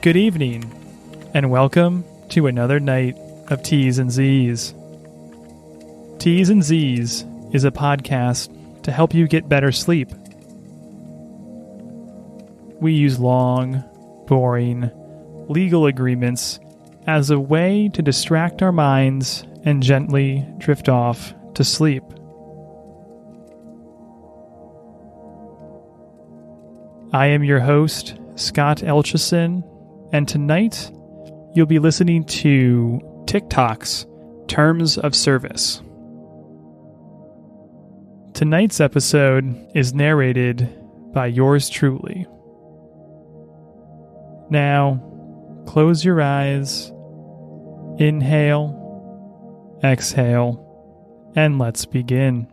Good evening, and welcome to another night of Ts&Zzz. Ts&Zzz is a podcast to help you get better sleep. We use long, boring, legal agreements as a way to distract our minds and gently drift off to sleep. I am your host, Scott Elchison, and tonight you'll be listening to TikTok's Terms of Service. Tonight's episode is narrated by yours truly. Now, close your eyes, inhale, exhale, and let's begin.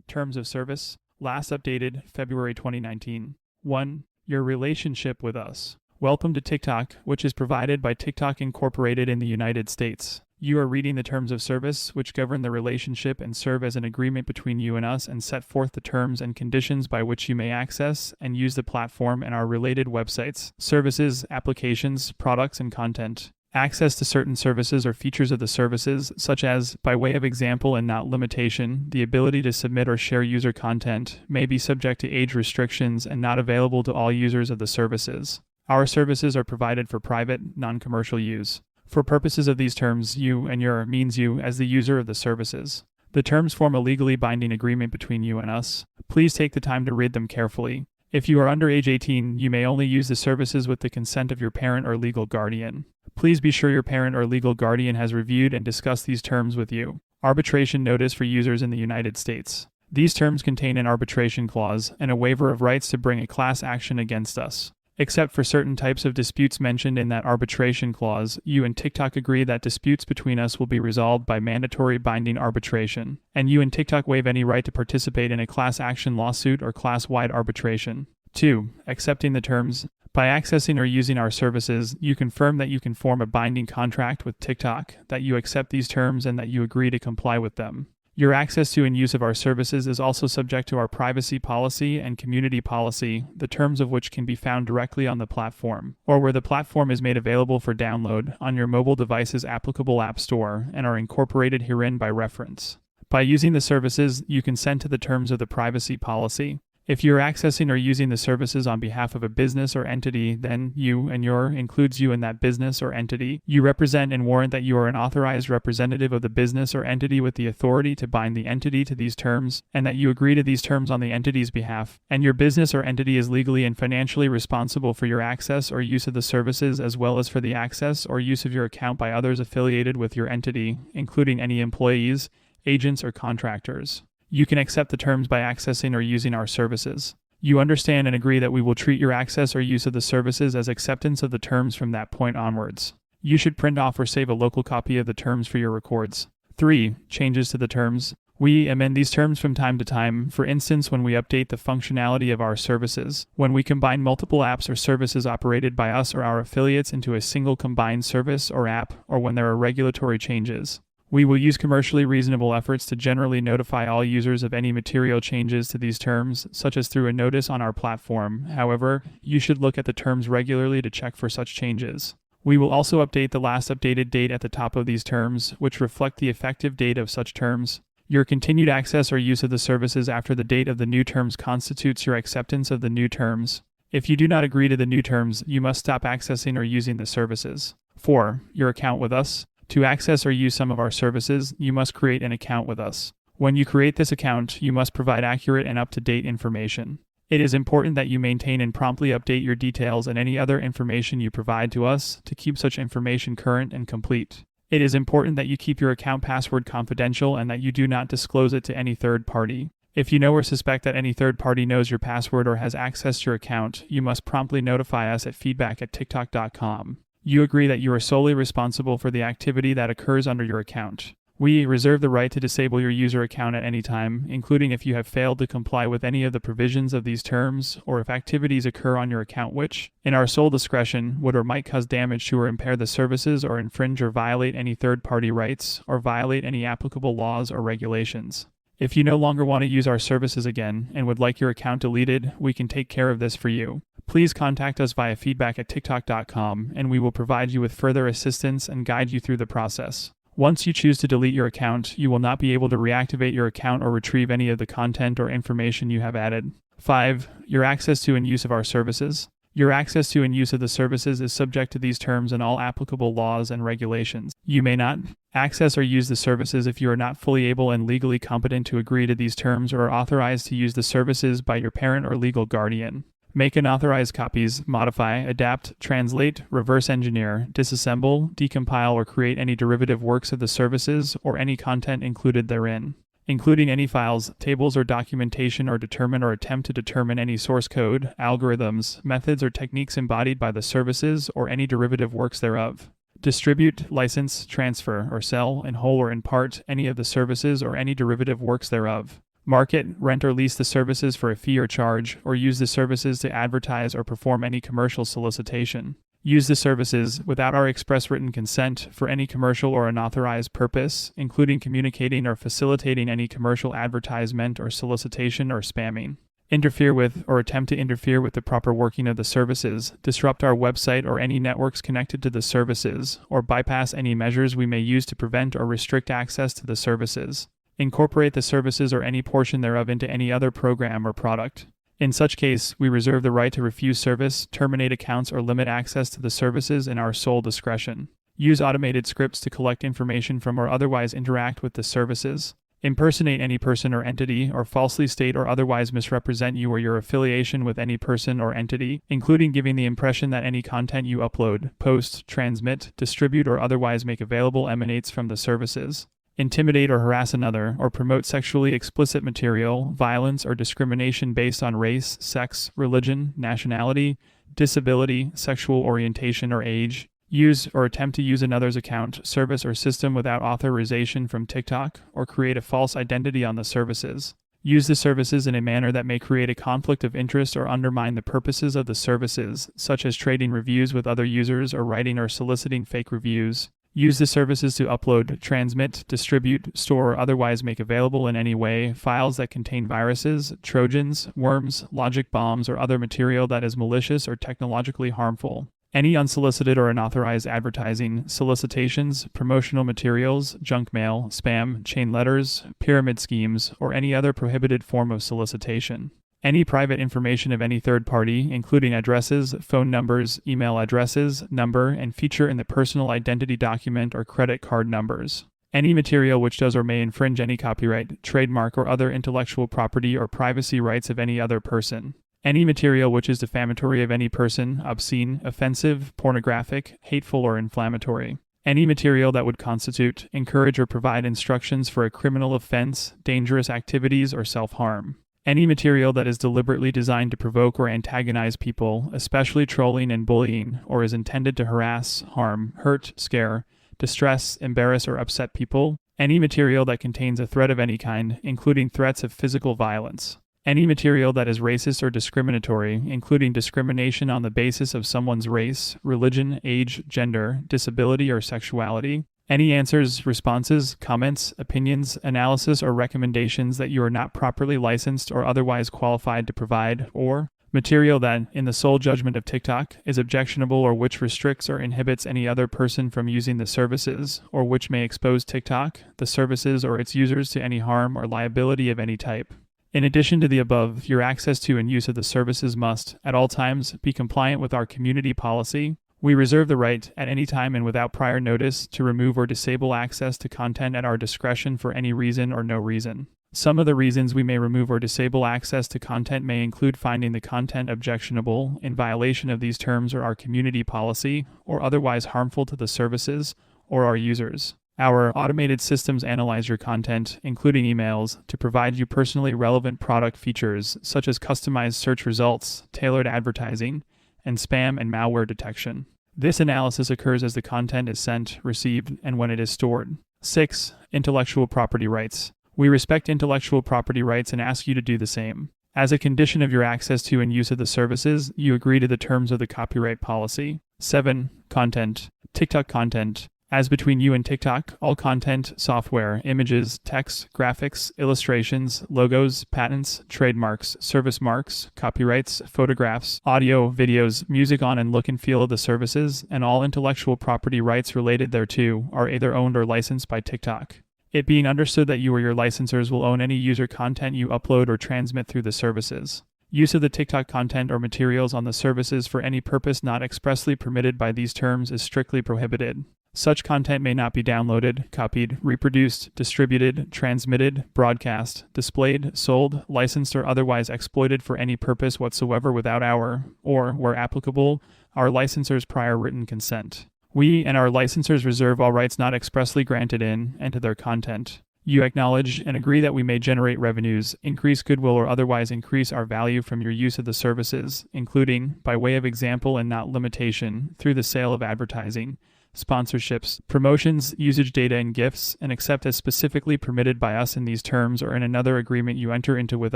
Terms of Service, last updated February 2019. 1. Your relationship with us. Welcome to TikTok, which is provided by TikTok Incorporated in the United States. You are reading the Terms of Service, which govern the relationship and serve as an agreement between you and us and set forth the terms and conditions by which you may access and use the platform and our related websites, services, applications, products, and content. Access to certain services or features of the services, such as, by way of example and not limitation, the ability to submit or share user content, may be subject to age restrictions and not available to all users of the services. Our services are provided for private, non-commercial use. For purposes of these terms, you and your means you as the user of the services. The terms form a legally binding agreement between you and us. Please take the time to read them carefully. If you are under age 18, you may only use the services with the consent of your parent or legal guardian. Please be sure your parent or legal guardian has reviewed and discussed these terms with you. Arbitration notice for users in the United States. These terms contain an arbitration clause and a waiver of rights to bring a class action against us. Except for certain types of disputes mentioned in that arbitration clause, you and TikTok agree that disputes between us will be resolved by mandatory binding arbitration, and you and TikTok waive any right to participate in a class action lawsuit or class-wide arbitration. 2. Accepting the terms. By accessing or using our services, you confirm that you can form a binding contract with TikTok, that you accept these terms, and that you agree to comply with them. Your access to and use of our services is also subject to our privacy policy and community policy, the terms of which can be found directly on the platform, or where the platform is made available for download on your mobile device's applicable app store and are incorporated herein by reference. By using the services, you consent to the terms of the privacy policy. If you are accessing or using the services on behalf of a business or entity, then you and your includes you in that business or entity. You represent and warrant that you are an authorized representative of the business or entity with the authority to bind the entity to these terms, and that you agree to these terms on the entity's behalf, and your business or entity is legally and financially responsible for your access or use of the services as well as for the access or use of your account by others affiliated with your entity, including any employees, agents, or contractors. You can accept the terms by accessing or using our services. You understand and agree that we will treat your access or use of the services as acceptance of the terms from that point onwards. You should print off or save a local copy of the terms for your records. 3. Changes to the terms. We amend these terms from time to time, for instance when we update the functionality of our services, when we combine multiple apps or services operated by us or our affiliates into a single combined service or app, or when there are regulatory changes. We will use commercially reasonable efforts to generally notify all users of any material changes to these terms, such as through a notice on our platform. However, you should look at the terms regularly to check for such changes. We will also update the last updated date at the top of these terms, which reflect the effective date of such terms. Your continued access or use of the services after the date of the new terms constitutes your acceptance of the new terms. If you do not agree to the new terms, you must stop accessing or using the services. 4. Your account with us. To access or use some of our services, you must create an account with us. When you create this account, you must provide accurate and up-to-date information. It is important that you maintain and promptly update your details and any other information you provide to us to keep such information current and complete. It is important that you keep your account password confidential and that you do not disclose it to any third party. If you know or suspect that any third party knows your password or has access to your account, you must promptly notify us at feedback@tiktok.com. You agree that you are solely responsible for the activity that occurs under your account. We reserve the right to disable your user account at any time, including if you have failed to comply with any of the provisions of these terms, or if activities occur on your account which, in our sole discretion, would or might cause damage to or impair the services or infringe or violate any third-party rights, or violate any applicable laws or regulations. If you no longer want to use our services again and would like your account deleted, we can take care of this for you. Please contact us via feedback@tiktok.com and we will provide you with further assistance and guide you through the process. Once you choose to delete your account, you will not be able to reactivate your account or retrieve any of the content or information you have added. 5. Your access to and use of our services. Your access to and use of the services is subject to these terms and all applicable laws and regulations. You may not access or use the services if you are not fully able and legally competent to agree to these terms or are authorized to use the services by your parent or legal guardian. Make unauthorized copies, modify, adapt, translate, reverse engineer, disassemble, decompile, or create any derivative works of the services or any content included therein, including any files, tables, or documentation, or determine or attempt to determine any source code, algorithms, methods, or techniques embodied by the services or any derivative works thereof. Distribute, license, transfer, or sell, in whole or in part, any of the services or any derivative works thereof. Market, rent, or lease the services for a fee or charge, or use the services to advertise or perform any commercial solicitation. Use the services, without our express written consent, for any commercial or unauthorized purpose, including communicating or facilitating any commercial advertisement or solicitation or spamming. Interfere with or attempt to interfere with the proper working of the services, disrupt our website or any networks connected to the services, or bypass any measures we may use to prevent or restrict access to the services. Incorporate the services or any portion thereof into any other program or product. In such case, we reserve the right to refuse service, terminate accounts, or limit access to the services in our sole discretion. Use automated scripts to collect information from or otherwise interact with the services. Impersonate any person or entity, or falsely state or otherwise misrepresent you or your affiliation with any person or entity, including giving the impression that any content you upload, post, transmit, distribute, or otherwise make available emanates from the services. Intimidate or harass another, or promote sexually explicit material, violence, or discrimination based on race, sex, religion, nationality, disability, sexual orientation, or age. Use or attempt to use another's account, service, or system without authorization from TikTok, or create a false identity on the services. Use the services in a manner that may create a conflict of interest or undermine the purposes of the services, such as trading reviews with other users or writing or soliciting fake reviews. Use the services to upload, transmit, distribute, store, or otherwise make available in any way files that contain viruses, trojans, worms, logic bombs, or other material that is malicious or technologically harmful. Any unsolicited or unauthorized advertising, solicitations, promotional materials, junk mail, spam, chain letters, pyramid schemes, or any other prohibited form of solicitation. Any private information of any third party, including addresses, phone numbers, email addresses, number, and feature in the personal identity document or credit card numbers. Any material which does or may infringe any copyright, trademark, or other intellectual property or privacy rights of any other person. Any material which is defamatory of any person, obscene, offensive, pornographic, hateful, or inflammatory. Any material that would constitute, encourage, or provide instructions for a criminal offense, dangerous activities, or self-harm. Any material that is deliberately designed to provoke or antagonize people, especially trolling and bullying, or is intended to harass, harm, hurt, scare, distress, embarrass, or upset people. Any material that contains a threat of any kind, including threats of physical violence. Any material that is racist or discriminatory, including discrimination on the basis of someone's race, religion, age, gender, disability, or sexuality. Any answers, responses, comments, opinions, analysis, or recommendations that you are not properly licensed or otherwise qualified to provide, or material that, in the sole judgment of TikTok, is objectionable or which restricts or inhibits any other person from using the services, or which may expose TikTok, the services, or its users to any harm or liability of any type. In addition to the above, your access to and use of the services must, at all times, be compliant with our community policy. We reserve the right, at any time and without prior notice, to remove or disable access to content at our discretion for any reason or no reason. Some of the reasons we may remove or disable access to content may include finding the content objectionable, in violation of these terms or our community policy, or otherwise harmful to the services or our users. Our automated systems analyze your content, including emails, to provide you personally relevant product features such as customized search results, tailored advertising, and spam and malware detection. This analysis occurs as the content is sent, received, and when it is stored. 6. Intellectual property rights. We respect intellectual property rights and ask you to do the same. As a condition of your access to and use of the services, you agree to the terms of the copyright policy. 7. Content. TikTok content. As between you and TikTok, all content, software, images, text, graphics, illustrations, logos, patents, trademarks, service marks, copyrights, photographs, audio, videos, music on and look and feel of the services, and all intellectual property rights related thereto are either owned or licensed by TikTok. It being understood that you or your licensors will own any user content you upload or transmit through the services. Use of the TikTok content or materials on the services for any purpose not expressly permitted by these terms is strictly prohibited. Such content may not be downloaded, copied, reproduced, distributed, transmitted, broadcast, displayed, sold, licensed, or otherwise exploited for any purpose whatsoever without our, or, where applicable, our licensors' prior written consent. We and our licensors reserve all rights not expressly granted in and to their content. You acknowledge and agree that we may generate revenues, increase goodwill, or otherwise increase our value from your use of the services, including, by way of example and not limitation, through the sale of advertising, sponsorships, promotions, usage data, and gifts, and except as specifically permitted by us in these terms or in another agreement you enter into with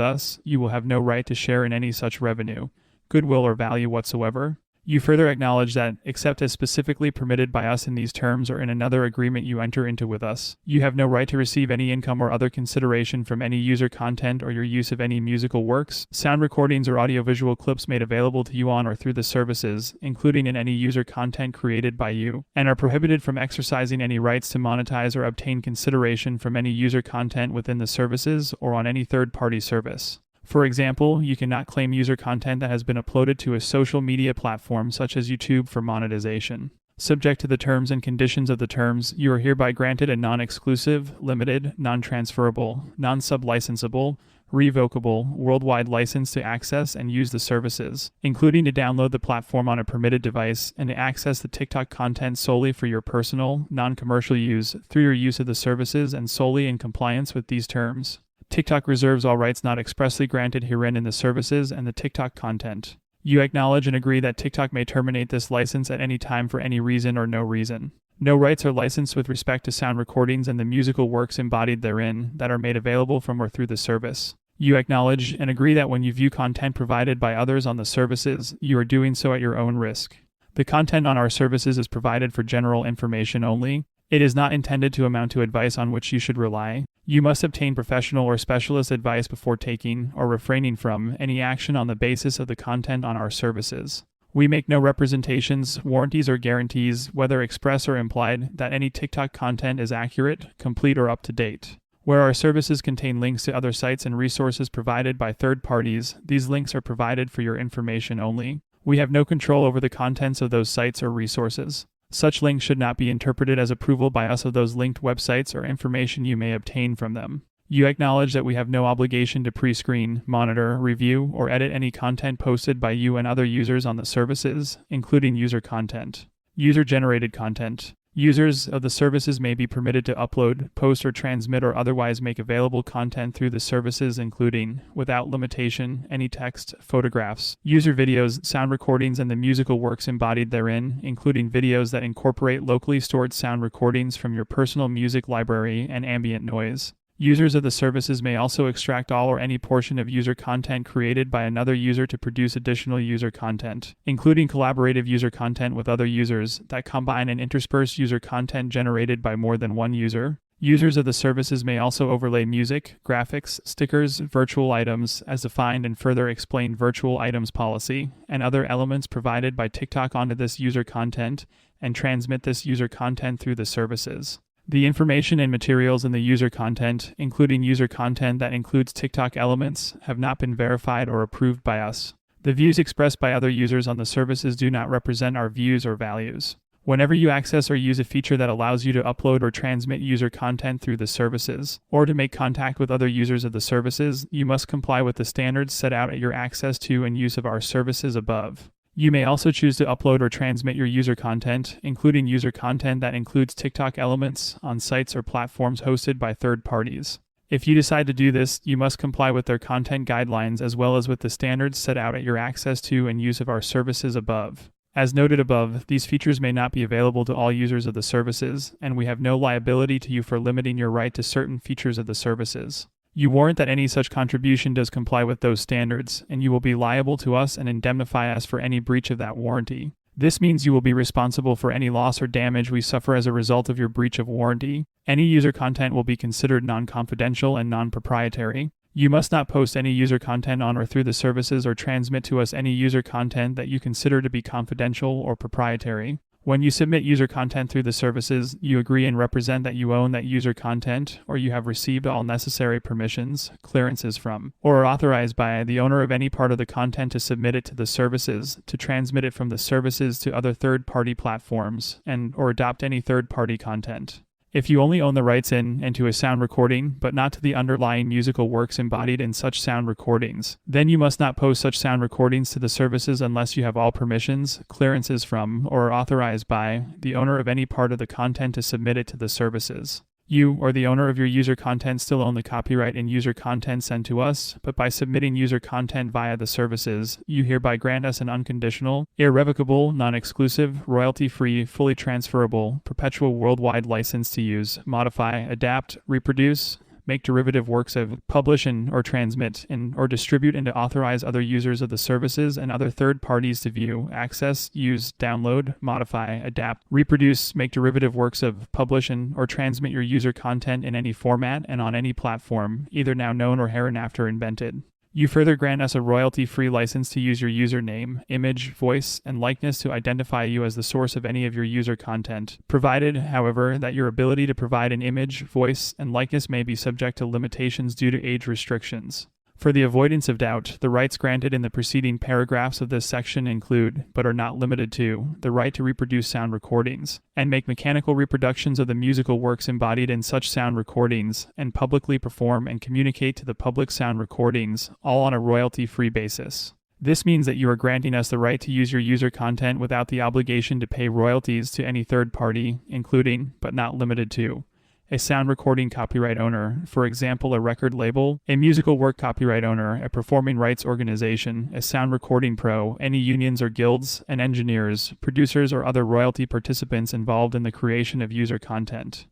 us, you will have no right to share in any such revenue, goodwill, or value whatsoever. You further acknowledge that, except as specifically permitted by us in these terms or in another agreement you enter into with us, you have no right to receive any income or other consideration from any user content or your use of any musical works, sound recordings, or audiovisual clips made available to you on or through the services, including in any user content created by you, and are prohibited from exercising any rights to monetize or obtain consideration from any user content within the services or on any third-party service. For example, you cannot claim user content that has been uploaded to a social media platform such as YouTube for monetization. Subject to the terms and conditions of the terms, you are hereby granted a non-exclusive, limited, non-transferable, non-sublicensable, revocable, worldwide license to access and use the services, including to download the platform on a permitted device and to access the TikTok content solely for your personal, non-commercial use through your use of the services and solely in compliance with these terms. TikTok reserves all rights not expressly granted herein in the services and the TikTok content. You acknowledge and agree that TikTok may terminate this license at any time for any reason or no reason. No rights are licensed with respect to sound recordings and the musical works embodied therein that are made available from or through the service. You acknowledge and agree that when you view content provided by others on the services, you are doing so at your own risk. The content on our services is provided for general information only. It is not intended to amount to advice on which you should rely. You must obtain professional or specialist advice before taking, or refraining from, any action on the basis of the content on our services. We make no representations, warranties, or guarantees, whether express or implied, that any TikTok content is accurate, complete, or up to date. Where our services contain links to other sites and resources provided by third parties, these links are provided for your information only. We have no control over the contents of those sites or resources. Such links should not be interpreted as approval by us of those linked websites or information you may obtain from them. You acknowledge that we have no obligation to pre-screen, monitor, review, or edit any content posted by you and other users on the services, including user content. User-generated content. Users of the services may be permitted to upload, post, or transmit or otherwise make available content through the services including, without limitation, any text, photographs, user videos, sound recordings, and the musical works embodied therein, including videos that incorporate locally stored sound recordings from your personal music library and ambient noise. Users of the services may also extract all or any portion of user content created by another user to produce additional user content, including collaborative user content with other users that combine and intersperse user content generated by more than one user. Users of the services may also overlay music, graphics, stickers, virtual items, as defined and further explained virtual items policy, and other elements provided by TikTok onto this user content, and transmit this user content through the services. The information and materials in the user content, including user content that includes TikTok elements, have not been verified or approved by us. The views expressed by other users on the services do not represent our views or values. Whenever you access or use a feature that allows you to upload or transmit user content through the services, or to make contact with other users of the services, you must comply with the standards set out at your access to and use of our services above. You may also choose to upload or transmit your user content, including user content that includes TikTok elements, on sites or platforms hosted by third parties. If you decide to do this, you must comply with their content guidelines as well as with the standards set out at your access to and use of our services above. As noted above, these features may not be available to all users of the services, and we have no liability to you for limiting your right to certain features of the services. You warrant that any such contribution does comply with those standards, and you will be liable to us and indemnify us for any breach of that warranty. This means you will be responsible for any loss or damage we suffer as a result of your breach of warranty. Any user content will be considered non-confidential and non-proprietary. You must not post any user content on or through the services or transmit to us any user content that you consider to be confidential or proprietary. When you submit user content through the services, you agree and represent that you own that user content, or you have received all necessary permissions, clearances from, or are authorized by the owner of any part of the content to submit it to the services, to transmit it from the services to other third-party platforms, or adopt any third-party content. If you only own the rights in and to a sound recording, but not to the underlying musical works embodied in such sound recordings, then you must not post such sound recordings to the services unless you have all permissions, clearances from, or are authorized by the owner of any part of the content to submit it to the services. You or the owner of your user content still own the copyright in user content sent to us, but by submitting user content via the services, you hereby grant us an unconditional, irrevocable, non-exclusive, royalty-free, fully transferable, perpetual worldwide license to use, modify, adapt, reproduce, make derivative works of, publish or transmit or distribute and to authorize other users of the services and other third parties to view, access, use, download, modify, adapt, reproduce, make derivative works of, publish or transmit your user content in any format and on any platform, either now known or hereinafter invented. You further grant us a royalty-free license to use your username, image, voice, and likeness to identify you as the source of any of your user content, provided, however, that your ability to provide an image, voice, and likeness may be subject to limitations due to age restrictions. For the avoidance of doubt, the rights granted in the preceding paragraphs of this section include, but are not limited to, the right to reproduce sound recordings, and make mechanical reproductions of the musical works embodied in such sound recordings, and publicly perform and communicate to the public sound recordings, all on a royalty-free basis. This means that you are granting us the right to use your user content without the obligation to pay royalties to any third party, including, but not limited to, a sound recording copyright owner, for example a record label, a musical work copyright owner, a performing rights organization, a sound recording pro, any unions or guilds, and engineers, producers or other royalty participants involved in the creation of user content.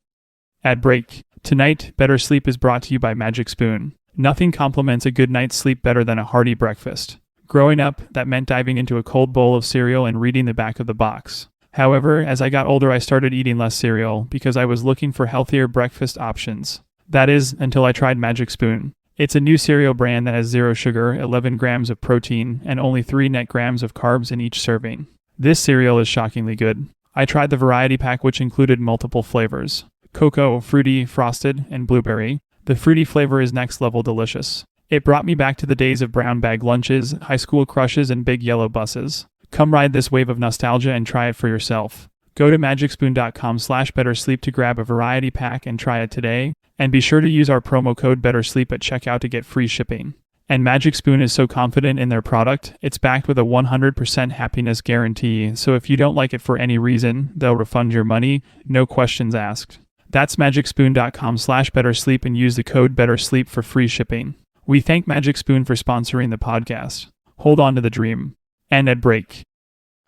Ad break. Tonight, Better Sleep is brought to you by Magic Spoon. Nothing complements a good night's sleep better than a hearty breakfast. Growing up, that meant diving into a cold bowl of cereal and reading the back of the box. However, as I got older, I started eating less cereal because I was looking for healthier breakfast options. That is, until I tried Magic Spoon. It's a new cereal brand that has 0 sugar, 11 grams of protein, and only 3 net grams of carbs in each serving. This cereal is shockingly good. I tried the variety pack, which included multiple flavors: cocoa, fruity, frosted, and blueberry. The fruity flavor is next level delicious. It brought me back to the days of brown bag lunches, high school crushes, and big yellow buses. Come ride this wave of nostalgia and try it for yourself. Go to magicspoon.com/bettersleep to grab a variety pack and try it today, and be sure to use our promo code BETTERSLEEP at checkout to get free shipping. And Magic Spoon is so confident in their product, it's backed with a 100% happiness guarantee, so if you don't like it for any reason, they'll refund your money, no questions asked. That's magicspoon.com/bettersleep and use the code BETTERSLEEP for free shipping. We thank Magic Spoon for sponsoring the podcast. Hold on to the dream. And at break.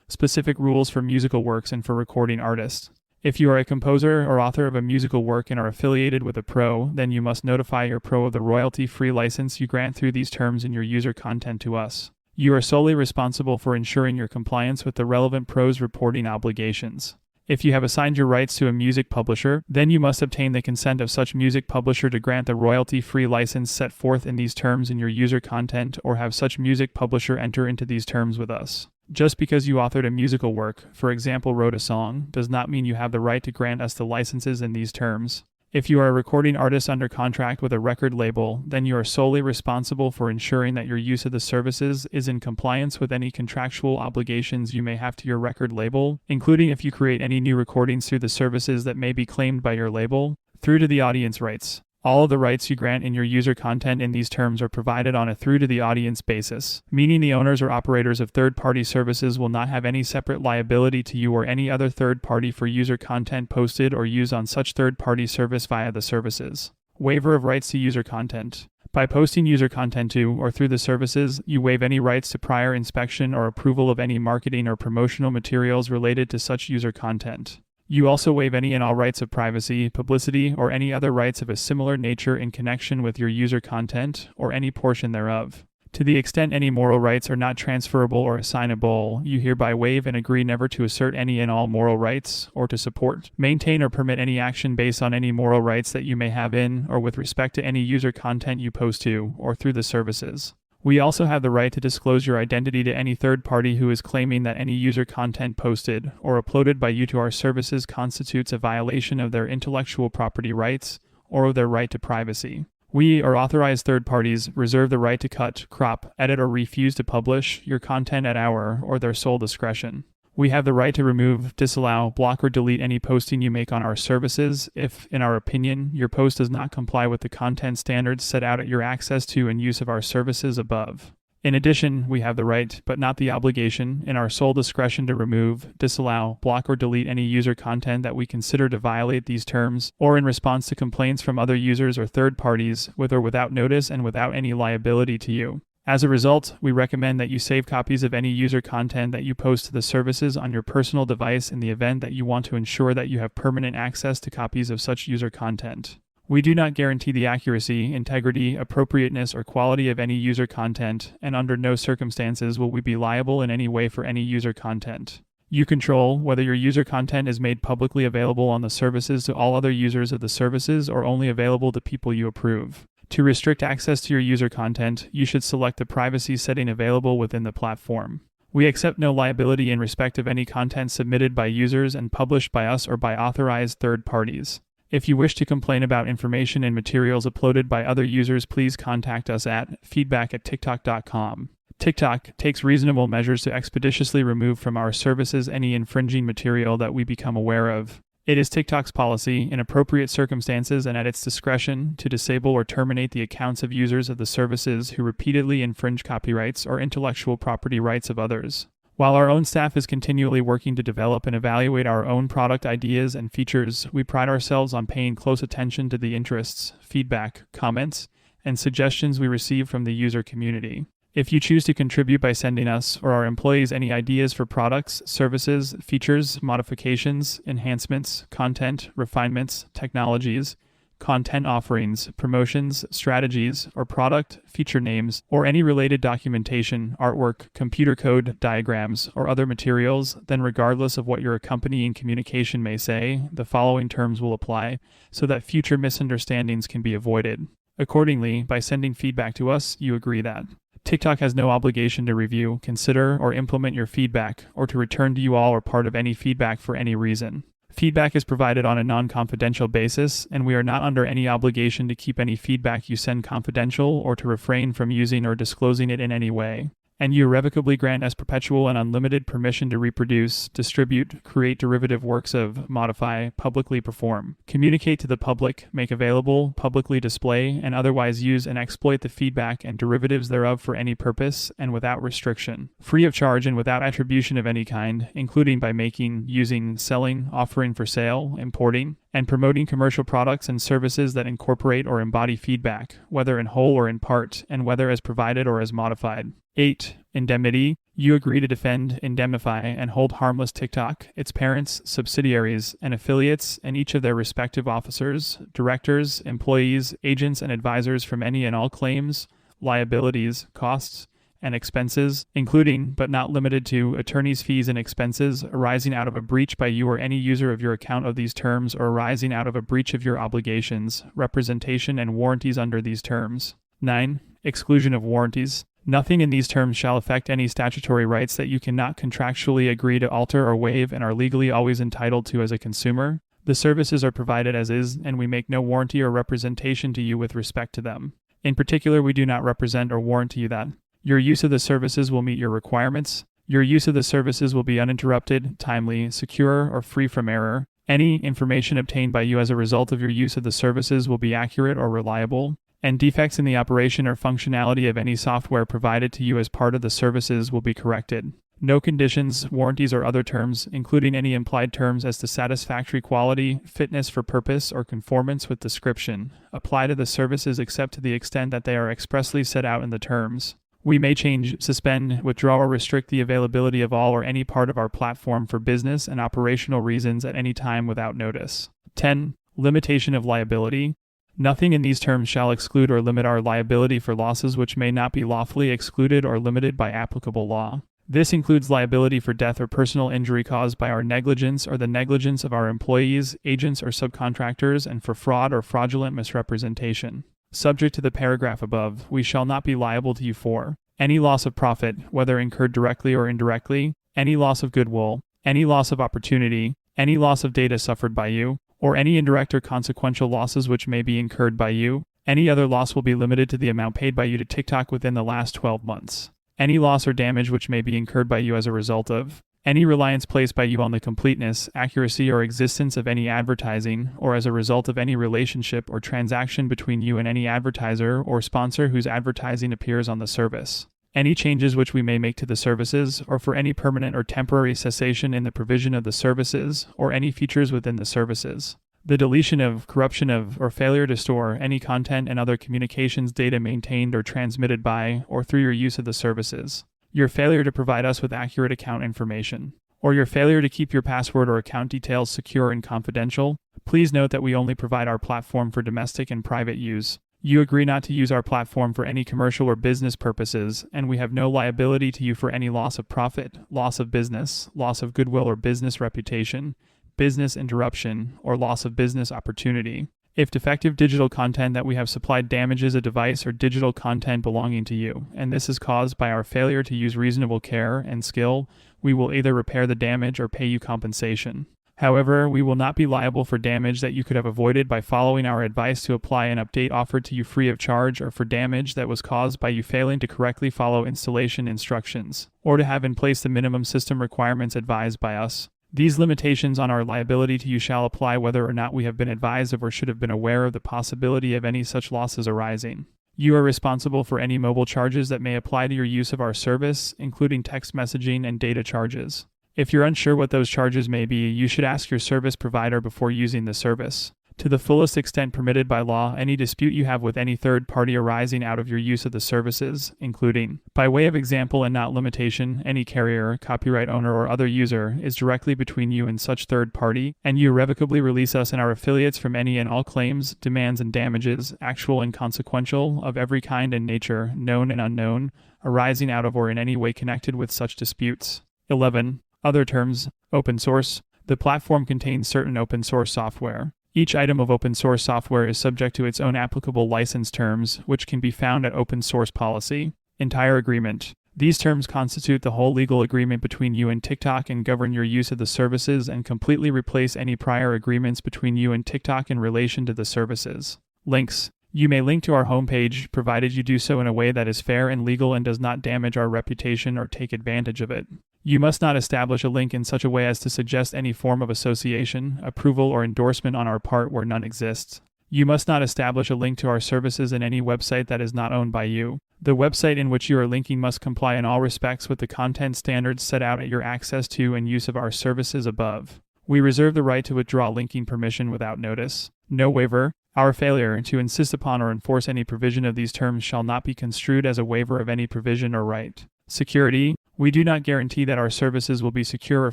Specific rules for musical works and for recording artists. If you are a composer or author of a musical work and are affiliated with a pro, then you must notify your pro of the royalty-free license you grant through these terms in your user content to us. You are solely responsible for ensuring your compliance with the relevant pro's reporting obligations. If you have assigned your rights to a music publisher, then you must obtain the consent of such music publisher to grant the royalty-free license set forth in these terms in your user content, or have such music publisher enter into these terms with us. Just because you authored a musical work, for example wrote a song, does not mean you have the right to grant us the licenses in these terms. If you are a recording artist under contract with a record label, then you are solely responsible for ensuring that your use of the services is in compliance with any contractual obligations you may have to your record label, including if you create any new recordings through the services that may be claimed by your label, through to the audience rights. All of the rights you grant in your user content in these terms are provided on a through-to-the-audience basis, meaning the owners or operators of third-party services will not have any separate liability to you or any other third party for user content posted or used on such third-party service via the services. Waiver of rights to user content. By posting user content to or through the services, you waive any rights to prior inspection or approval of any marketing or promotional materials related to such user content. You also waive any and all rights of privacy, publicity, or any other rights of a similar nature in connection with your user content, or any portion thereof. To the extent any moral rights are not transferable or assignable, you hereby waive and agree never to assert any and all moral rights, or to support, maintain, or permit any action based on any moral rights that you may have in or with respect to any user content you post to or through the services. We also have the right to disclose your identity to any third party who is claiming that any user content posted or uploaded by you to our services constitutes a violation of their intellectual property rights or of their right to privacy. We, or authorized third parties, reserve the right to cut, crop, edit, or refuse to publish your content at our or their sole discretion. We have the right to remove, disallow, block, or delete any posting you make on our services if, in our opinion, your post does not comply with the content standards set out at your access to and use of our services above. In addition, we have the right, but not the obligation, in our sole discretion to remove, disallow, block, or delete any user content that we consider to violate these terms, or in response to complaints from other users or third parties, with or without notice and without any liability to you. As a result, we recommend that you save copies of any user content that you post to the services on your personal device in the event that you want to ensure that you have permanent access to copies of such user content. We do not guarantee the accuracy, integrity, appropriateness, or quality of any user content, and under no circumstances will we be liable in any way for any user content. You control whether your user content is made publicly available on the services to all other users of the services or only available to people you approve. To restrict access to your user content, you should select the privacy setting available within the platform. We accept no liability in respect of any content submitted by users and published by us or by authorized third parties. If you wish to complain about information and materials uploaded by other users, please contact us at feedback@tiktok.com. TikTok takes reasonable measures to expeditiously remove from our services any infringing material that we become aware of. It is TikTok's policy, in appropriate circumstances and at its discretion, to disable or terminate the accounts of users of the services who repeatedly infringe copyrights or intellectual property rights of others. While our own staff is continually working to develop and evaluate our own product ideas and features, we pride ourselves on paying close attention to the interests, feedback, comments, and suggestions we receive from the user community. If you choose to contribute by sending us or our employees any ideas for products, services, features, modifications, enhancements, content, refinements, technologies, content offerings, promotions, strategies, or product, feature names, or any related documentation, artwork, computer code, diagrams, or other materials, then regardless of what your accompanying communication may say, the following terms will apply, so that future misunderstandings can be avoided. Accordingly, by sending feedback to us, you agree that TikTok has no obligation to review, consider, or implement your feedback, or to return to you all or part of any feedback for any reason. Feedback is provided on a non-confidential basis, and we are not under any obligation to keep any feedback you send confidential or to refrain from using or disclosing it in any way. And you irrevocably grant us perpetual and unlimited permission to reproduce, distribute, create derivative works of, modify, publicly perform, communicate to the public, make available, publicly display, and otherwise use and exploit the feedback and derivatives thereof for any purpose and without restriction, free of charge and without attribution of any kind, including by making, using, selling, offering for sale, importing, and promoting commercial products and services that incorporate or embody feedback, whether in whole or in part, and whether as provided or as modified. 8. Indemnity. You agree to defend, indemnify, and hold harmless TikTok, its parents, subsidiaries, and affiliates, and each of their respective officers, directors, employees, agents, and advisors from any and all claims, liabilities, costs, and expenses, including, but not limited to, attorney's fees and expenses arising out of a breach by you or any user of your account of these terms or arising out of a breach of your obligations, representation, and warranties under these terms. 9. Exclusion of warranties. Nothing in these terms shall affect any statutory rights that you cannot contractually agree to alter or waive and are legally always entitled to as a consumer. The services are provided as is, and we make no warranty or representation to you with respect to them. In particular, we do not represent or warranty you that your use of the services will meet your requirements. Your use of the services will be uninterrupted, timely, secure, or free from error. Any information obtained by you as a result of your use of the services will be accurate or reliable. And defects in the operation or functionality of any software provided to you as part of the services will be corrected. No conditions, warranties, or other terms, including any implied terms as to satisfactory quality, fitness for purpose, or conformance with description, apply to the services except to the extent that they are expressly set out in the terms. We may change, suspend, withdraw, or restrict the availability of all or any part of our platform for business and operational reasons at any time without notice. 10. Limitation of liability. Nothing in these terms shall exclude or limit our liability for losses which may not be lawfully excluded or limited by applicable law. This includes liability for death or personal injury caused by our negligence or the negligence of our employees, agents, or subcontractors, and for fraud or fraudulent misrepresentation. Subject to the paragraph above, we shall not be liable to you for any loss of profit, whether incurred directly or indirectly, any loss of goodwill, any loss of opportunity, any loss of data suffered by you, or any indirect or consequential losses which may be incurred by you. Any other loss will be limited to the amount paid by you to TikTok within the last 12 months. Any loss or damage which may be incurred by you as a result of any reliance placed by you on the completeness, accuracy, or existence of any advertising, or as a result of any relationship or transaction between you and any advertiser or sponsor whose advertising appears on the service. Any changes which we may make to the services, or for any permanent or temporary cessation in the provision of the services, or any features within the services. The deletion of, corruption of, or failure to store any content and other communications data maintained or transmitted by or through your use of the services. Your failure to provide us with accurate account information, or your failure to keep your password or account details secure and confidential. Please note that we only provide our platform for domestic and private use. You agree not to use our platform for any commercial or business purposes, and we have no liability to you for any loss of profit, loss of business, loss of goodwill or business reputation, business interruption, or loss of business opportunity. If defective digital content that we have supplied damages a device or digital content belonging to you, and this is caused by our failure to use reasonable care and skill, we will either repair the damage or pay you compensation. However, we will not be liable for damage that you could have avoided by following our advice to apply an update offered to you free of charge, or for damage that was caused by you failing to correctly follow installation instructions, or to have in place the minimum system requirements advised by us. These limitations on our liability to you shall apply whether or not we have been advised of or should have been aware of the possibility of any such losses arising. You are responsible for any mobile charges that may apply to your use of our service, including text messaging and data charges. If you're unsure what those charges may be, you should ask your service provider before using the service. To the fullest extent permitted by law, any dispute you have with any third party arising out of your use of the services, including, by way of example and not limitation, any carrier, copyright owner, or other user, is directly between you and such third party, and you irrevocably release us and our affiliates from any and all claims, demands, and damages, actual and consequential, of every kind and nature, known and unknown, arising out of or in any way connected with such disputes. 11. Other terms. Open source. The platform contains certain open source software. Each item of open source software is subject to its own applicable license terms, which can be found at Open Source Policy. Entire agreement. These terms constitute the whole legal agreement between you and TikTok and govern your use of the services and completely replace any prior agreements between you and TikTok in relation to the services. Links. You may link to our homepage, provided you do so in a way that is fair and legal and does not damage our reputation or take advantage of it. You must not establish a link in such a way as to suggest any form of association, approval, or endorsement on our part where none exists. You must not establish a link to our services in any website that is not owned by you. The website in which you are linking must comply in all respects with the content standards set out at your access to and use of our services above. We reserve the right to withdraw linking permission without notice. No waiver. Our failure to insist upon or enforce any provision of these terms shall not be construed as a waiver of any provision or right. Security. We do not guarantee that our services will be secure or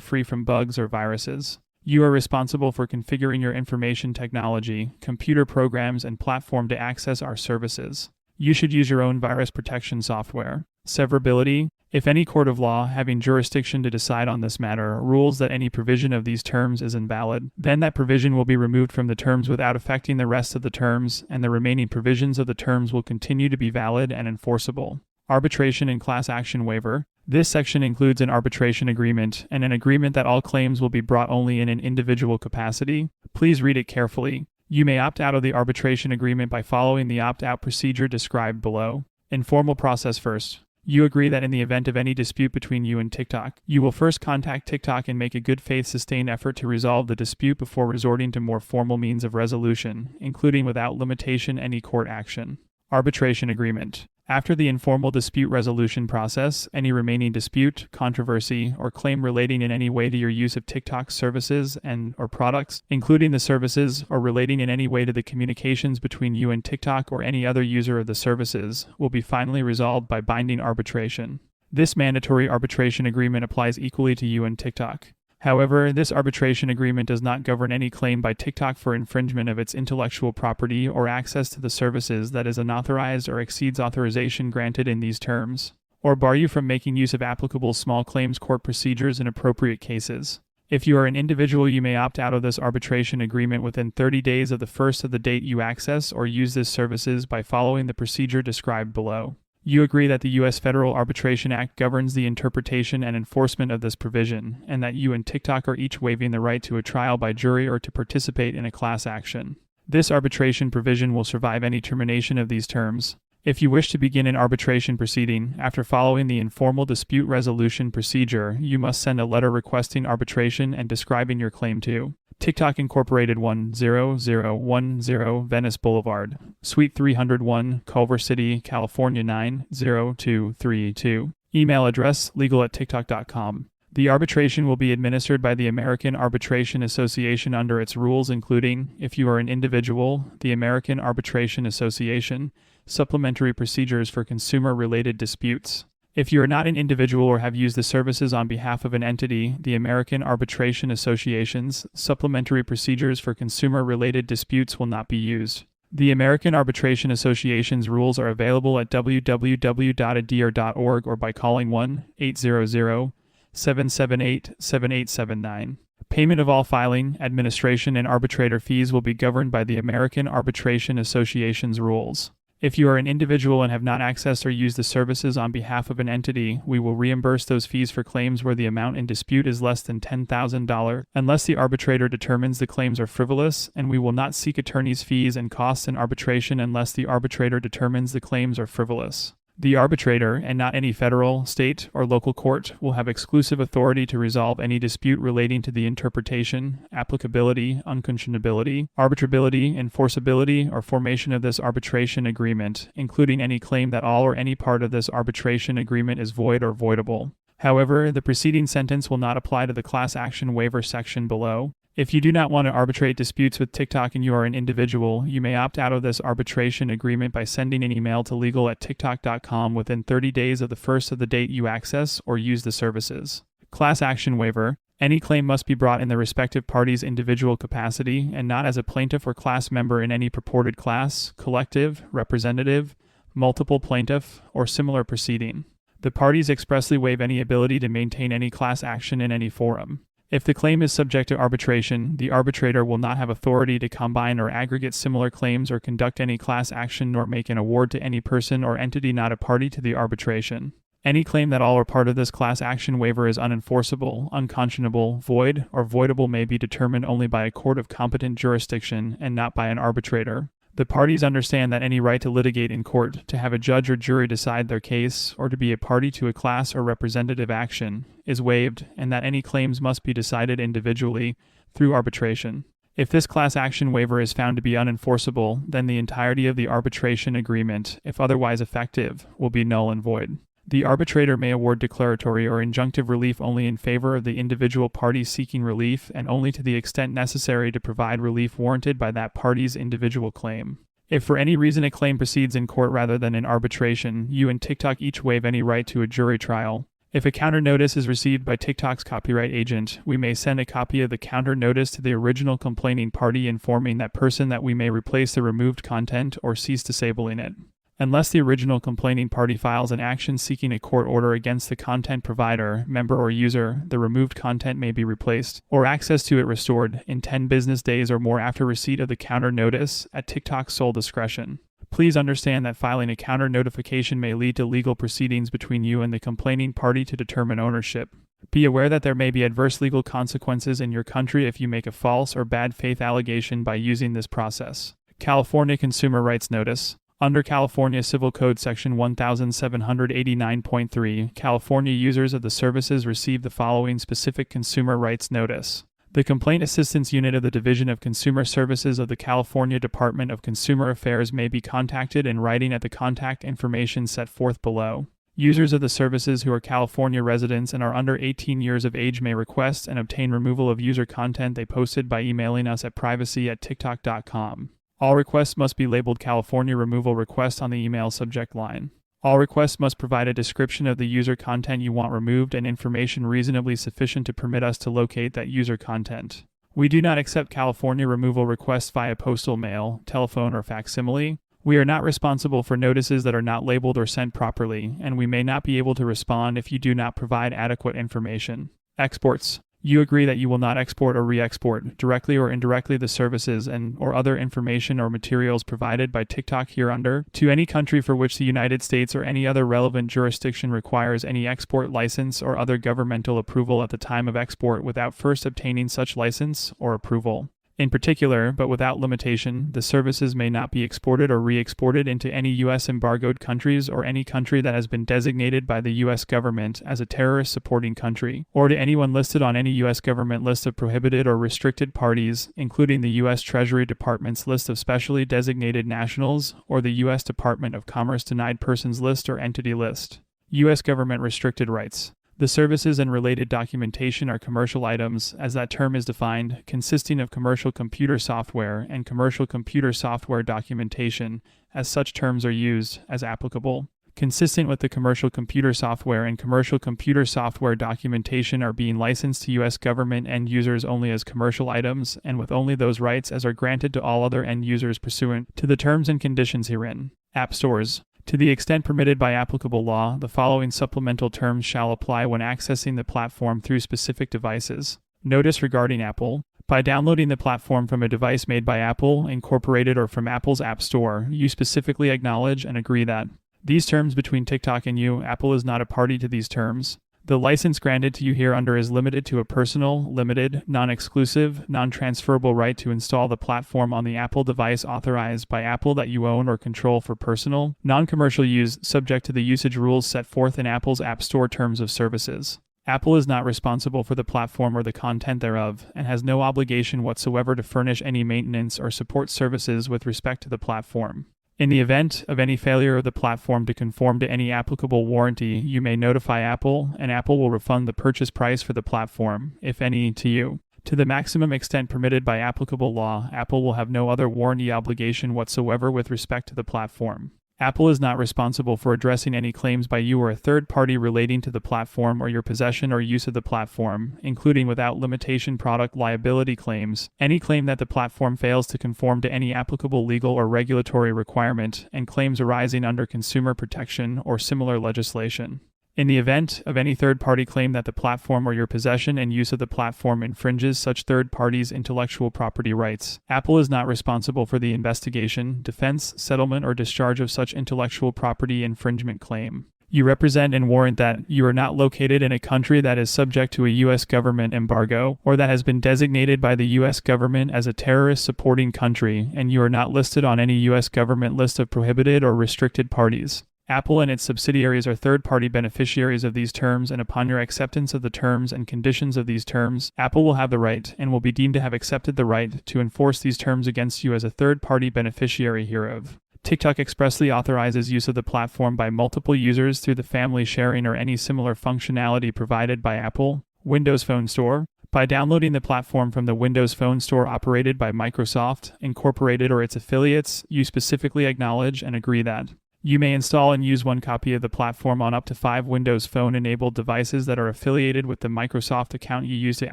free from bugs or viruses. You are responsible for configuring your information technology, computer programs, and platform to access our services. You should use your own virus protection software. Severability. If any court of law having jurisdiction to decide on this matter rules that any provision of these terms is invalid, then that provision will be removed from the terms without affecting the rest of the terms, and the remaining provisions of the terms will continue to be valid and enforceable. Arbitration and class action waiver. This section includes an arbitration agreement and an agreement that all claims will be brought only in an individual capacity. Please read it carefully. You may opt out of the arbitration agreement by following the opt-out procedure described below. Informal process first. You agree that in the event of any dispute between you and TikTok, you will first contact TikTok and make a good faith sustained effort to resolve the dispute before resorting to more formal means of resolution, including without limitation any court action. Arbitration agreement. After the informal dispute resolution process, any remaining dispute, controversy, or claim relating in any way to your use of TikTok's services and/or products, including the services, or relating in any way to the communications between you and TikTok or any other user of the services, will be finally resolved by binding arbitration. This mandatory arbitration agreement applies equally to you and TikTok. However, this arbitration agreement does not govern any claim by TikTok for infringement of its intellectual property or access to the services that is unauthorized or exceeds authorization granted in these terms, or bar you from making use of applicable small claims court procedures in appropriate cases. If you are an individual, you may opt out of this arbitration agreement within 30 days of the first of the date you access or use this services by following the procedure described below. You agree that the U.S. Federal Arbitration Act governs the interpretation and enforcement of this provision, and that you and TikTok are each waiving the right to a trial by jury or to participate in a class action. This arbitration provision will survive any termination of these terms. If you wish to begin an arbitration proceeding, after following the informal dispute resolution procedure, you must send a letter requesting arbitration and describing your claim to TikTok Incorporated 10010 Venice Boulevard, Suite 301, Culver City, California 90232. Email address legal@tiktok.com. The arbitration will be administered by the American Arbitration Association under its rules, including, if you are an individual, the American Arbitration Association, supplementary procedures for consumer-related disputes. If you are not an individual or have used the services on behalf of an entity, the American Arbitration Association's supplementary procedures for consumer-related disputes will not be used. The American Arbitration Association's rules are available at www.adir.org or by calling 1-800-778-7879. Payment of all filing, administration, and arbitrator fees will be governed by the American Arbitration Association's rules. If you are an individual and have not accessed or used the services on behalf of an entity, we will reimburse those fees for claims where the amount in dispute is less than $10,000, unless the arbitrator determines the claims are frivolous, and we will not seek attorney's fees and costs in arbitration unless the arbitrator determines the claims are frivolous. The arbitrator, and not any federal, state, or local court, will have exclusive authority to resolve any dispute relating to the interpretation, applicability, unconscionability, arbitrability, enforceability, or formation of this arbitration agreement, including any claim that all or any part of this arbitration agreement is void or voidable. However, the preceding sentence will not apply to the class action waiver section below. If you do not want to arbitrate disputes with TikTok and you are an individual, you may opt out of this arbitration agreement by sending an email to legal@tiktok.com within 30 days of the first of the date you access or use the services. Class action waiver. Any claim must be brought in the respective party's individual capacity and not as a plaintiff or class member in any purported class, collective, representative, multiple plaintiff, or similar proceeding. The parties expressly waive any ability to maintain any class action in any forum. If the claim is subject to arbitration, the arbitrator will not have authority to combine or aggregate similar claims or conduct any class action nor make an award to any person or entity not a party to the arbitration. Any claim that all or part of this class action waiver is unenforceable, unconscionable, void, or voidable may be determined only by a court of competent jurisdiction and not by an arbitrator. The parties understand that any right to litigate in court, to have a judge or jury decide their case, or to be a party to a class or representative action, is waived, and that any claims must be decided individually through arbitration. If this class action waiver is found to be unenforceable, then the entirety of the arbitration agreement, if otherwise effective, will be null and void. The arbitrator may award declaratory or injunctive relief only in favor of the individual party seeking relief and only to the extent necessary to provide relief warranted by that party's individual claim. If for any reason a claim proceeds in court rather than in arbitration, you and TikTok each waive any right to a jury trial. If a counter notice is received by TikTok's copyright agent, we may send a copy of the counter notice to the original complaining party informing that person that we may replace the removed content or cease disabling it. Unless the original complaining party files an action seeking a court order against the content provider, member, or user, the removed content may be replaced, or access to it restored, in 10 business days or more after receipt of the counter notice, at TikTok's sole discretion. Please understand that filing a counter notification may lead to legal proceedings between you and the complaining party to determine ownership. Be aware that there may be adverse legal consequences in your country if you make a false or bad faith allegation by using this process. California Consumer Rights Notice. Under California Civil Code Section 1789.3, California users of the services receive the following specific consumer rights notice. The Complaint Assistance Unit of the Division of Consumer Services of the California Department of Consumer Affairs may be contacted in writing at the contact information set forth below. Users of the services who are California residents and are under 18 years of age may request and obtain removal of user content they posted by emailing us at privacy@tiktok.com. All requests must be labeled California Removal Request on the email subject line. All requests must provide a description of the user content you want removed and information reasonably sufficient to permit us to locate that user content. We do not accept California removal requests via postal mail, telephone, or facsimile. We are not responsible for notices that are not labeled or sent properly, and we may not be able to respond if you do not provide adequate information. Exports. You agree that you will not export or re-export, directly or indirectly, the services and/or other information or materials provided by TikTok hereunder to any country for which the United States or any other relevant jurisdiction requires any export license or other governmental approval at the time of export without first obtaining such license or approval. In particular, but without limitation, the services may not be exported or re-exported into any U.S. embargoed countries or any country that has been designated by the U.S. government as a terrorist supporting country, or to anyone listed on any U.S. government list of prohibited or restricted parties, including the U.S. Treasury Department's list of specially designated nationals or the U.S. Department of Commerce denied persons list or entity list. U.S. government restricted rights. The services and related documentation are commercial items, as that term is defined, consisting of commercial computer software and commercial computer software documentation, as such terms are used, as applicable. Consistent with the commercial computer software and commercial computer software documentation are being licensed to U.S. government end users only as commercial items and with only those rights as are granted to all other end users pursuant to the terms and conditions herein. App stores. To the extent permitted by applicable law, the following supplemental terms shall apply when accessing the platform through specific devices. Notice regarding Apple. By downloading the platform from a device made by Apple, Incorporated, or from Apple's App Store, you specifically acknowledge and agree that these terms between TikTok and you, Apple is not a party to these terms. The license granted to you hereunder is limited to a personal, limited, non-exclusive, non-transferable right to install the platform on the Apple device authorized by Apple that you own or control for personal, non-commercial use, subject to the usage rules set forth in Apple's App Store Terms of Services. Apple is not responsible for the platform or the content thereof, and has no obligation whatsoever to furnish any maintenance or support services with respect to the platform. In the event of any failure of the platform to conform to any applicable warranty, you may notify Apple, and Apple will refund the purchase price for the platform, if any, to you. To the maximum extent permitted by applicable law, Apple will have no other warranty obligation whatsoever with respect to the platform. Apple is not responsible for addressing any claims by you or a third party relating to the platform or your possession or use of the platform, including without limitation product liability claims, any claim that the platform fails to conform to any applicable legal or regulatory requirement, and claims arising under consumer protection or similar legislation. In the event of any third-party claim that the platform or your possession and use of the platform infringes such third parties' intellectual property rights, Apple is not responsible for the investigation, defense, settlement, or discharge of such intellectual property infringement claim. You represent and warrant that you are not located in a country that is subject to a U.S. government embargo, or that has been designated by the U.S. government as a terrorist supporting country, and you are not listed on any U.S. government list of prohibited or restricted parties. Apple and its subsidiaries are third-party beneficiaries of these terms, and upon your acceptance of the terms and conditions of these terms, Apple will have the right, and will be deemed to have accepted the right, to enforce these terms against you as a third-party beneficiary hereof. TikTok expressly authorizes use of the platform by multiple users through the family sharing or any similar functionality provided by Apple. Windows Phone Store. By downloading the platform from the Windows Phone Store operated by Microsoft, Incorporated, or its affiliates, you specifically acknowledge and agree that you may install and use one copy of the platform on up to 5 Windows Phone-enabled devices that are affiliated with the Microsoft account you use to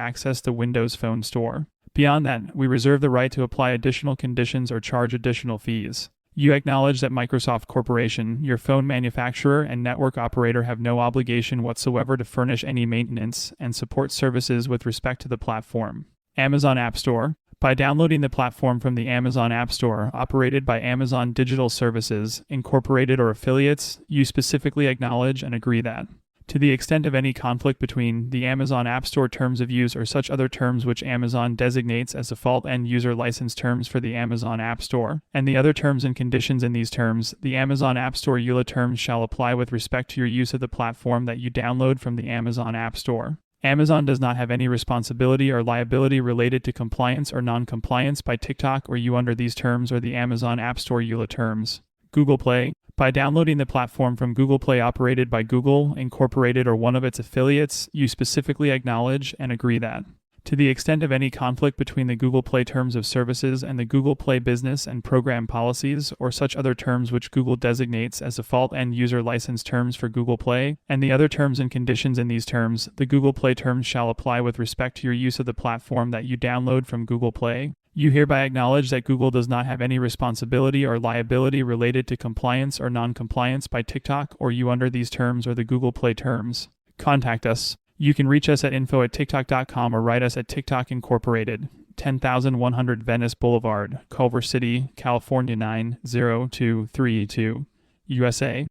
access the Windows Phone Store. Beyond that, we reserve the right to apply additional conditions or charge additional fees. You acknowledge that Microsoft Corporation, your phone manufacturer and network operator, have no obligation whatsoever to furnish any maintenance and support services with respect to the platform. Amazon App Store. By downloading the platform from the Amazon App Store, operated by Amazon Digital Services, Incorporated, or affiliates, you specifically acknowledge and agree that, to the extent of any conflict between the Amazon App Store terms of use or such other terms which Amazon designates as default end-user license terms for the Amazon App Store, and the other terms and conditions in these terms, the Amazon App Store EULA terms shall apply with respect to your use of the platform that you download from the Amazon App Store. Amazon does not have any responsibility or liability related to compliance or non-compliance by TikTok or you under these terms or the Amazon App Store EULA terms. Google Play. By downloading the platform from Google Play operated by Google, Incorporated, or one of its affiliates, you specifically acknowledge and agree that, To the extent of any conflict between the Google Play Terms of Services and the Google Play Business and Program Policies, or such other terms which Google designates as default end-user license terms for Google Play, and the other terms and conditions in these terms, the Google Play terms shall apply with respect to your use of the platform that you download from Google Play. You hereby acknowledge that Google does not have any responsibility or liability related to compliance or non-compliance by TikTok or you under these terms or the Google Play terms. Contact us. You can reach us at info@tiktok.com or write us at TikTok Incorporated, 10,100 Venice Boulevard, Culver City, California 90232, USA.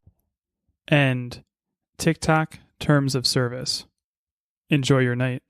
And TikTok Terms of Service. Enjoy your night.